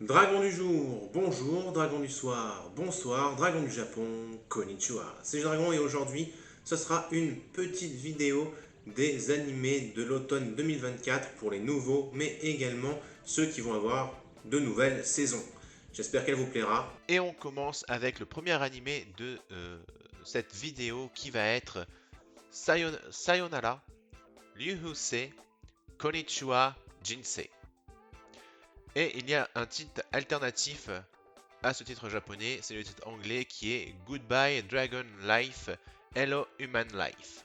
Dragon du jour, bonjour, dragon du soir, bonsoir, dragon du Japon, konnichiwa. C'est Dragon et aujourd'hui, ce sera une petite vidéo des animés de l'automne 2024 pour les nouveaux, mais également ceux qui vont avoir de nouvelles saisons. J'espère qu'elle vous plaira. Et on commence avec le premier animé de cette vidéo qui va être Sayonara Ryuhusei Konnichiwa Jinsei. Et il y a un titre alternatif à ce titre japonais, c'est le titre anglais qui est Goodbye Dragon Life, Hello Human Life.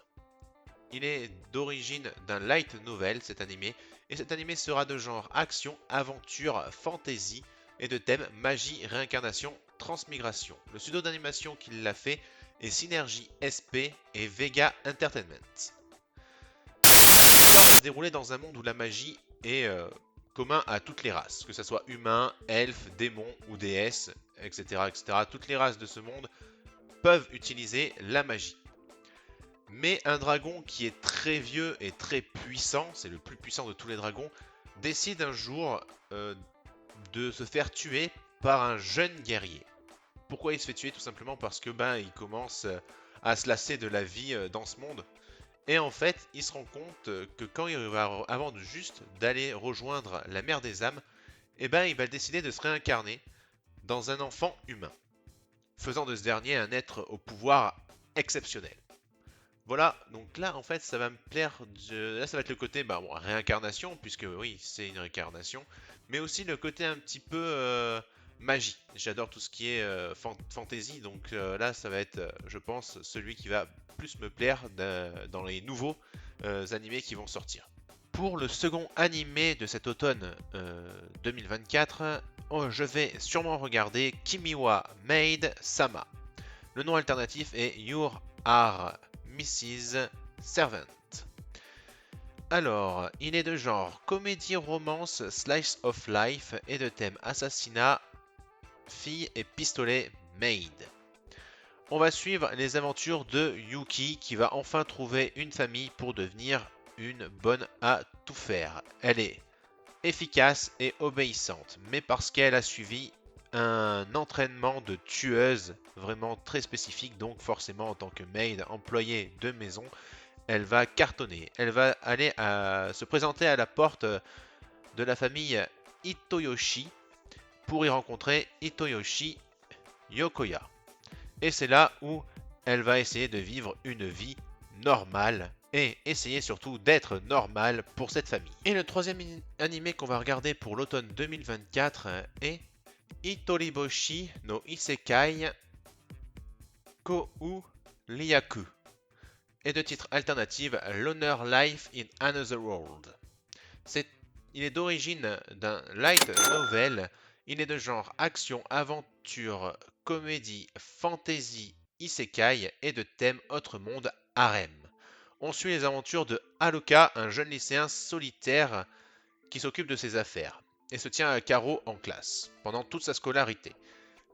Il est d'origine d'un light novel cet animé, et cet animé sera de genre action, aventure, fantasy et de thème magie, réincarnation, transmigration. Le studio d'animation qui l'a fait est Synergy SP et Vega Entertainment. L'histoire va se dérouler dans un monde où la magie est commun à toutes les races, que ce soit humains, elfes, démons ou déesses, etc., etc. Toutes les races de ce monde peuvent utiliser la magie. Mais un dragon qui est très vieux et très puissant, c'est le plus puissant de tous les dragons, décide un jour de se faire tuer par un jeune guerrier. Pourquoi il se fait tuer? Tout simplement parce que il commence à se lasser de la vie dans ce monde. Et en fait, il se rend compte que quand il va, avant de juste d'aller rejoindre la mer des âmes, il va décider de se réincarner dans un enfant humain, faisant de ce dernier un être au pouvoir exceptionnel. Voilà, donc là en fait ça va me plaire, là ça va être le côté réincarnation, puisque oui c'est une réincarnation, mais aussi le côté un petit peu magie. J'adore tout ce qui est fantasy, donc là ça va être je pense celui qui va plus me plaire dans les nouveaux animés qui vont sortir. Pour le second animé de cet automne 2024, je vais sûrement regarder Kimiwa Maid Sama. Le nom alternatif est You Are Mrs. Servant. Alors, il est de genre comédie romance slice of life et de thème assassinat, fille et pistolet maid. On va suivre les aventures de Yuki qui va enfin trouver une famille pour devenir une bonne à tout faire. Elle est efficace et obéissante, mais parce qu'elle a suivi un entraînement de tueuse vraiment très spécifique, donc forcément en tant que maid employée de maison, elle va cartonner. Elle va aller se présenter à la porte de la famille Itoyoshi pour y rencontrer Itoyoshi Yokoya. Et c'est là où elle va essayer de vivre une vie normale et essayer surtout d'être normale pour cette famille. Et le troisième animé qu'on va regarder pour l'automne 2024 est Itoriboshi no Isekai Kou Ryaku et de titre alternatif Loner Life in Another World. Il est d'origine d'un light novel, il est de genre action, aventure, comédie, fantasy, isekai et de thème autre monde, harem. On suit les aventures de Haruka, un jeune lycéen solitaire qui s'occupe de ses affaires et se tient à carreau en classe pendant toute sa scolarité.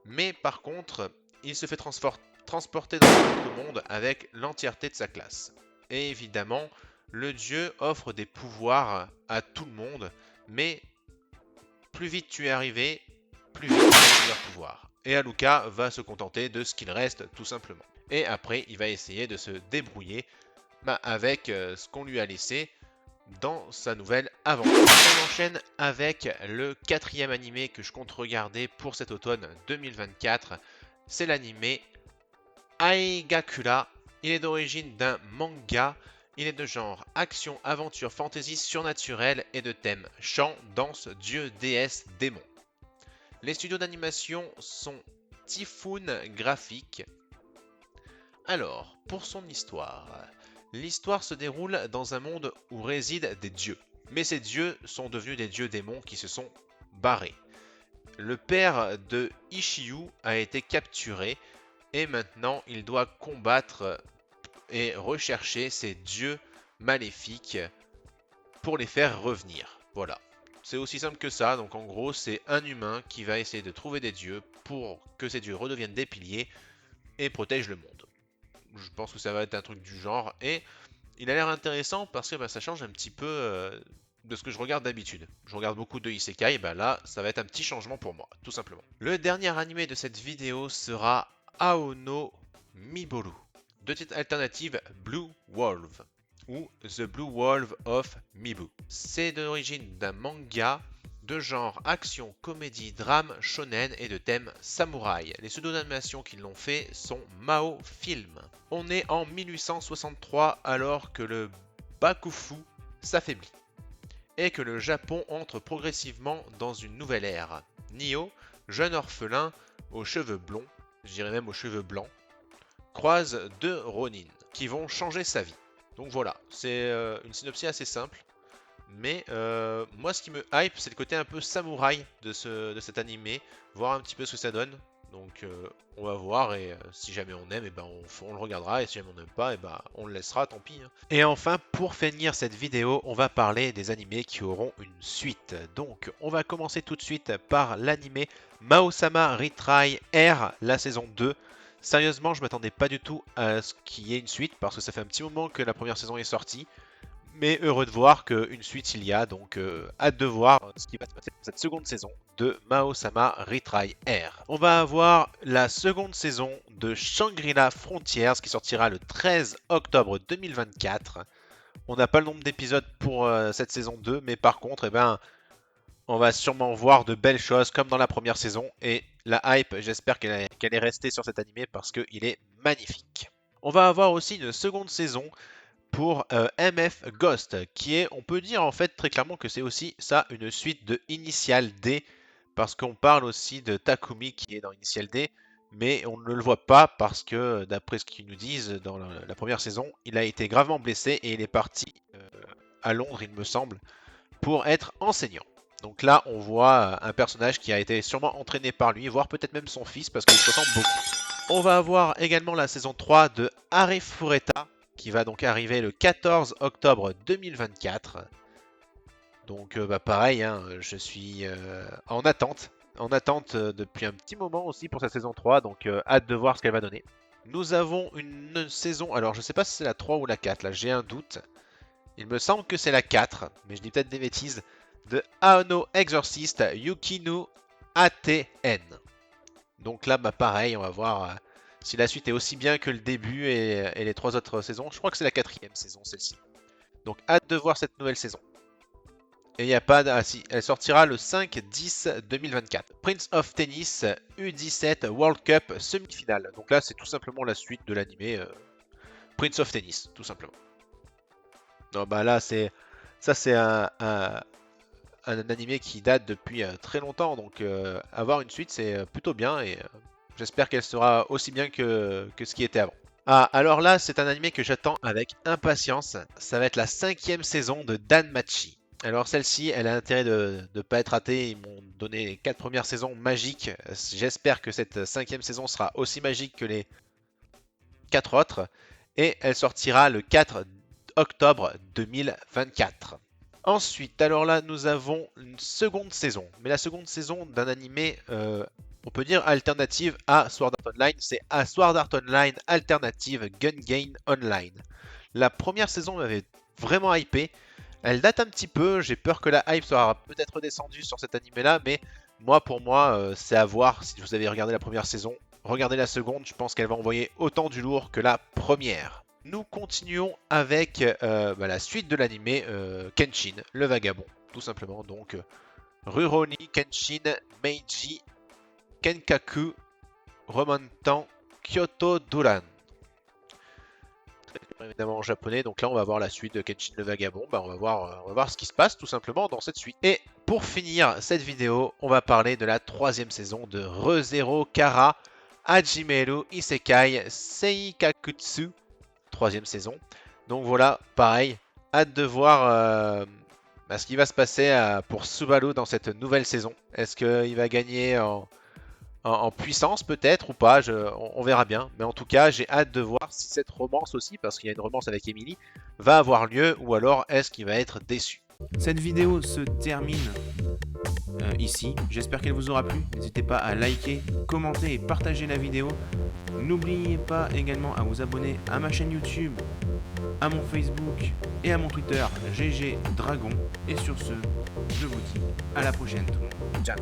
Mais par contre, il se fait transporter dans un autre monde avec l'entièreté de sa classe. Et évidemment, le dieu offre des pouvoirs à tout le monde, mais plus vite tu es arrivé, plus vite tu as plusieurs pouvoirs. Et Aluka va se contenter de ce qu'il reste tout simplement. Et après, il va essayer de se débrouiller avec ce qu'on lui a laissé dans sa nouvelle aventure. On enchaîne avec le quatrième animé que je compte regarder pour cet automne 2024. C'est l'animé Aigakura. Il est d'origine d'un manga. Il est de genre action, aventure, fantasy, surnaturel et de thème chant, danse, dieu, déesse, démon. Les studios d'animation sont Typhoon Graphic. Alors, pour son histoire, l'histoire se déroule dans un monde où résident des dieux. Mais ces dieux sont devenus des dieux démons qui se sont barrés. Le père de Ishiyu a été capturé et maintenant il doit combattre et rechercher ces dieux maléfiques pour les faire revenir. Voilà. C'est aussi simple que ça, donc en gros c'est un humain qui va essayer de trouver des dieux pour que ces dieux redeviennent des piliers et protègent le monde. Je pense que ça va être un truc du genre et il a l'air intéressant parce que ça change un petit peu de ce que je regarde d'habitude. Je regarde beaucoup de isekai, bah là, ça va être un petit changement pour moi, tout simplement. Le dernier animé de cette vidéo sera Aono Miboru. De titre alternative Blue Wolf ou The Blue Wolf of Mibu. C'est d'origine d'un manga de genre action, comédie, drame, shonen et de thème samouraï. Les pseudos d'animation qui l'ont fait sont Mao Film. On est en 1863 alors que le Bakufu s'affaiblit et que le Japon entre progressivement dans une nouvelle ère. Nio, jeune orphelin aux cheveux blonds, je dirais même aux cheveux blancs, croise deux Ronin qui vont changer sa vie. Donc voilà, c'est une synopsis assez simple. Mais moi, ce qui me hype, c'est le côté un peu samouraï de cet animé, voir un petit peu ce que ça donne. Donc on va voir, et si jamais on aime, et ben on le regardera, et si jamais on n'aime pas, et ben on le laissera, tant pis. Hein. Et enfin, pour finir cette vidéo, on va parler des animés qui auront une suite. Donc on va commencer tout de suite par l'animé Mao-sama Retry R, la saison 2. Sérieusement, je m'attendais pas du tout à ce qu'il y ait une suite, parce que ça fait un petit moment que la première saison est sortie. Mais heureux de voir qu'une suite il y a, donc hâte de voir ce qui va se passer pour cette seconde saison de Mao-sama Retry R. On va avoir la seconde saison de Shangri-La Frontiers qui sortira le 13 octobre 2024. On n'a pas le nombre d'épisodes pour cette saison 2, mais par contre, on va sûrement voir de belles choses comme dans la première saison. Et la hype, j'espère qu'elle est restée sur cet animé parce qu'il est magnifique. On va avoir aussi une seconde saison pour MF Ghost, qui est, on peut dire en fait très clairement que c'est aussi ça une suite de Initial D, parce qu'on parle aussi de Takumi qui est dans Initial D, mais on ne le voit pas parce que d'après ce qu'ils nous disent dans la première saison, il a été gravement blessé et il est parti à Londres, il me semble, pour être enseignant. Donc là, on voit un personnage qui a été sûrement entraîné par lui, voire peut-être même son fils, parce qu'il se ressemble beaucoup. On va avoir également la saison 3 de Arifureta, qui va donc arriver le 14 octobre 2024. Donc pareil, hein, je suis en attente depuis un petit moment aussi pour cette saison 3, donc hâte de voir ce qu'elle va donner. Nous avons une saison, alors je sais pas si c'est la 3 ou la 4, là j'ai un doute. Il me semble que c'est la 4, mais je dis peut-être des bêtises, de Aono Exorcist Yukinu ATN. Donc là, pareil, on va voir si la suite est aussi bien que le début et les 3 autres saisons. Je crois que c'est la 4e saison, celle-ci. Donc hâte de voir cette nouvelle saison. Et il n'y a pas... Ah si, elle sortira le 5-10-2024. Prince of Tennis U17 World Cup semi-finale. Donc là, c'est tout simplement la suite de l'animé Prince of Tennis, tout simplement. Non, là, c'est... Ça, c'est un animé qui date depuis très longtemps. Donc avoir une suite, c'est plutôt bien. Et j'espère qu'elle sera aussi bien que ce qui était avant. Ah, alors là, c'est un animé que j'attends avec impatience. Ça va être la 5e saison de Danmachi. Alors celle-ci, elle a intérêt de ne pas être ratée. Ils m'ont donné les 4 premières saisons magiques. J'espère que cette 5e saison sera aussi magique que les 4 autres. Et elle sortira le 4 octobre 2024. Ensuite, alors là, nous avons une seconde saison. Mais la seconde saison d'un animé, on peut dire alternative à Sword Art Online. C'est à Sword Art Online Alternative Gun Game Online. La première saison m'avait vraiment hypé. Elle date un petit peu. J'ai peur que la hype soit peut-être redescendue sur cet animé-là. Mais pour moi, c'est à voir. Si vous avez regardé la première saison, regardez la seconde. Je pense qu'elle va envoyer autant du lourd que la première. Nous continuons avec la suite de l'animé Kenshin, le vagabond, tout simplement. Donc Rurouni Kenshin Meiji Kenkaku Remontan Kyoto Duran. Évidemment en japonais, donc là on va voir la suite de Kenshin le vagabond. On va voir ce qui se passe tout simplement dans cette suite. Et pour finir cette vidéo, on va parler de la 3e saison de ReZero Kara Hajimeru Isekai Seikakutsu. 3e saison. Donc voilà, pareil, hâte de voir ce qui va se passer pour Subaru dans cette nouvelle saison. Est-ce qu'il va gagner en puissance peut-être ou pas, on verra bien. Mais en tout cas, j'ai hâte de voir si cette romance aussi, parce qu'il y a une romance avec Emily, va avoir lieu ou alors est-ce qu'il va être déçu. Cette vidéo se termine ici. J'espère qu'elle vous aura plu. N'hésitez pas à liker, commenter et partager la vidéo. N'oubliez pas également à vous abonner à ma chaîne YouTube à mon Facebook et à mon Twitter GG Dragon. Et sur ce, je vous dis à la prochaine tout le monde. Ciao.